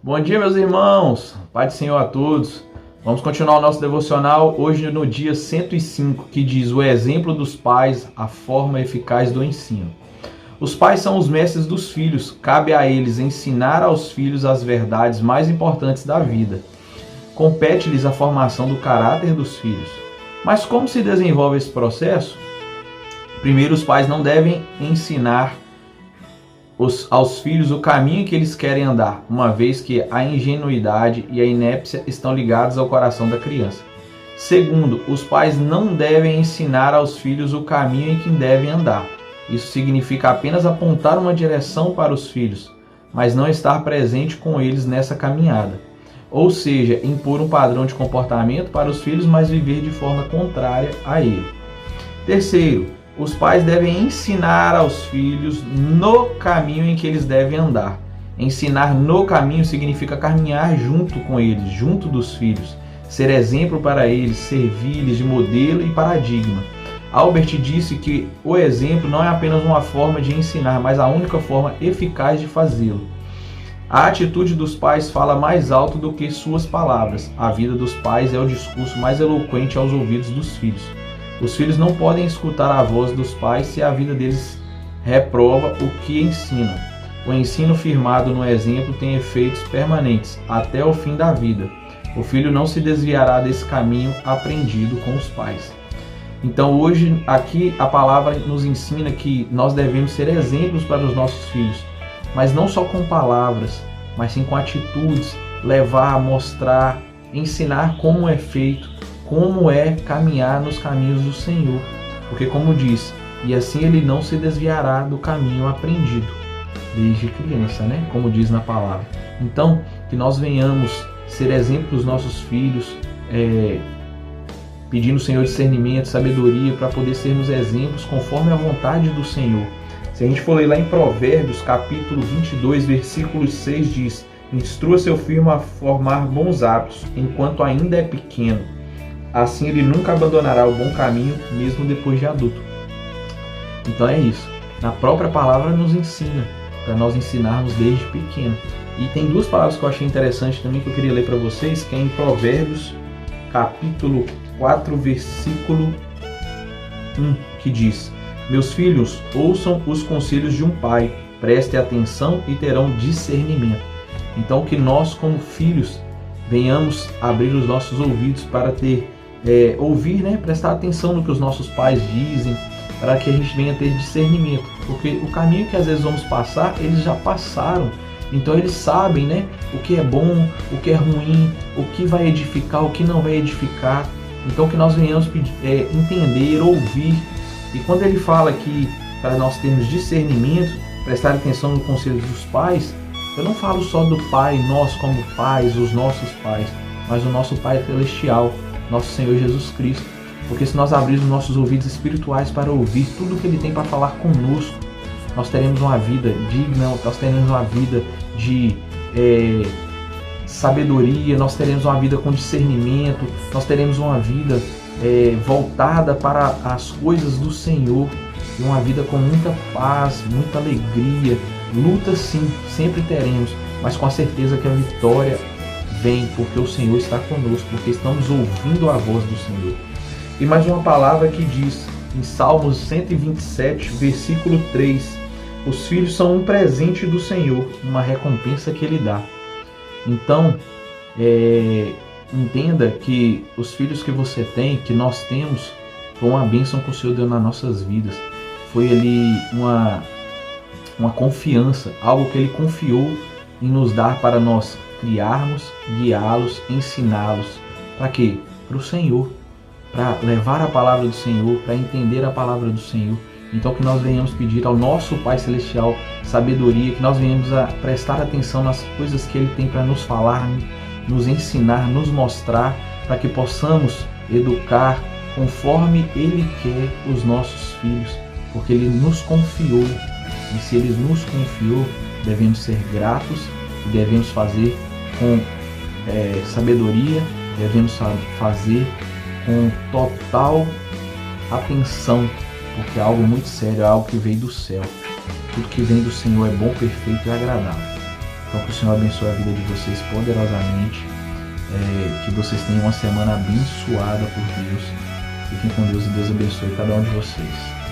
Bom dia, meus irmãos, Pai do Senhor a todos. Vamos continuar o nosso devocional hoje no dia 105, que diz: o exemplo dos pais, a forma eficaz do ensino. Os pais são os mestres dos filhos, cabe a eles ensinar aos filhos as verdades mais importantes da vida. Compete-lhes a formação do caráter dos filhos. Mas como se desenvolve esse processo? Primeiro, os pais não devem ensinar aos filhos o caminho que eles querem andar, uma vez que a ingenuidade e a inépcia estão ligados ao coração da criança. Segundo, os pais não devem ensinar aos filhos o caminho em que devem andar. Isso significa apenas apontar uma direção para os filhos, mas não estar presente com eles nessa caminhada. Ou seja, impor um padrão de comportamento para os filhos, mas viver de forma contrária a ele. Terceiro, os pais devem ensinar aos filhos no caminho em que eles devem andar. Ensinar no caminho significa caminhar junto com eles, junto dos filhos, ser exemplo para eles, servir-lhes de modelo e paradigma. Albert disse que o exemplo não é apenas uma forma de ensinar, mas a única forma eficaz de fazê-lo. A atitude dos pais fala mais alto do que suas palavras. A vida dos pais é o discurso mais eloquente aos ouvidos dos filhos. Os filhos não podem escutar a voz dos pais se a vida deles reprova o que ensinam. O ensino firmado no exemplo tem efeitos permanentes até o fim da vida. O filho não se desviará desse caminho aprendido com os pais. Então hoje aqui a palavra nos ensina que nós devemos ser exemplos para os nossos filhos, mas não só com palavras, mas sim com atitudes, levar, mostrar, ensinar como é feito, como é caminhar nos caminhos do Senhor. Porque como diz, e assim ele não se desviará do caminho aprendido desde criança, né? Como diz na palavra. Então, que nós venhamos ser exemplo dos nossos filhos, pedindo ao Senhor discernimento, sabedoria, para poder sermos exemplos conforme a vontade do Senhor. Se a gente for ler lá em Provérbios, capítulo 22, versículo 6, diz: instrua seu filho a formar bons hábitos, enquanto ainda é pequeno. Assim ele nunca abandonará o bom caminho, mesmo depois de adulto. Então é isso. Na própria palavra nos ensina, para nós ensinarmos desde pequeno. E tem duas palavras que eu achei interessante também, que eu queria ler para vocês, que é em Provérbios, capítulo 4, versículo 1, que diz: meus filhos, ouçam os conselhos de um pai, prestem atenção e terão discernimento. Então que nós, como filhos, venhamos abrir os nossos ouvidos para ouvir, prestar atenção no que os nossos pais dizem, para que a gente venha ter discernimento, porque o caminho que às vezes vamos passar, eles já passaram, então eles sabem, o que é bom, o que é ruim, o que vai edificar, o que não vai edificar. Então que nós venhamos entender, ouvir. E quando ele fala que para nós termos discernimento, prestar atenção no conselho dos pais, eu não falo só do pai, nós como pais, os nossos pais, mas o nosso Pai Celestial, nosso Senhor Jesus Cristo. Porque se nós abrirmos nossos ouvidos espirituais para ouvir tudo que Ele tem para falar conosco, nós teremos uma vida digna, nós teremos uma vida de sabedoria, nós teremos uma vida com discernimento, nós teremos uma vida voltada para as coisas do Senhor, e uma vida com muita paz, muita alegria. Luta sim, sempre teremos, mas com a certeza que a vitória vem, porque o Senhor está conosco, porque estamos ouvindo a voz do Senhor. E mais uma palavra que diz, em Salmos 127, versículo 3, os filhos são um presente do Senhor, uma recompensa que Ele dá. Então, entenda que os filhos que você tem, que nós temos, foi uma bênção que o Senhor deu nas nossas vidas. Foi ali uma confiança, algo que Ele confiou em nos dar para nós criarmos, guiá-los, ensiná-los. Para quê? Para o Senhor, para levar a palavra do Senhor, para entender a palavra do Senhor. Então que nós venhamos pedir ao nosso Pai Celestial sabedoria, que nós venhamos a prestar atenção nas coisas que Ele tem para nos falar, nos ensinar, nos mostrar, para que possamos educar conforme Ele quer os nossos filhos, porque Ele nos confiou. E se Ele nos confiou, devemos ser gratos e devemos fazer com sabedoria, devemos fazer com total atenção, porque é algo muito sério, é algo que veio do céu. Tudo que vem do Senhor é bom, perfeito e agradável. Então que o Senhor abençoe a vida de vocês poderosamente. Que vocês tenham uma semana abençoada por Deus. Fiquem com Deus e Deus abençoe cada um de vocês.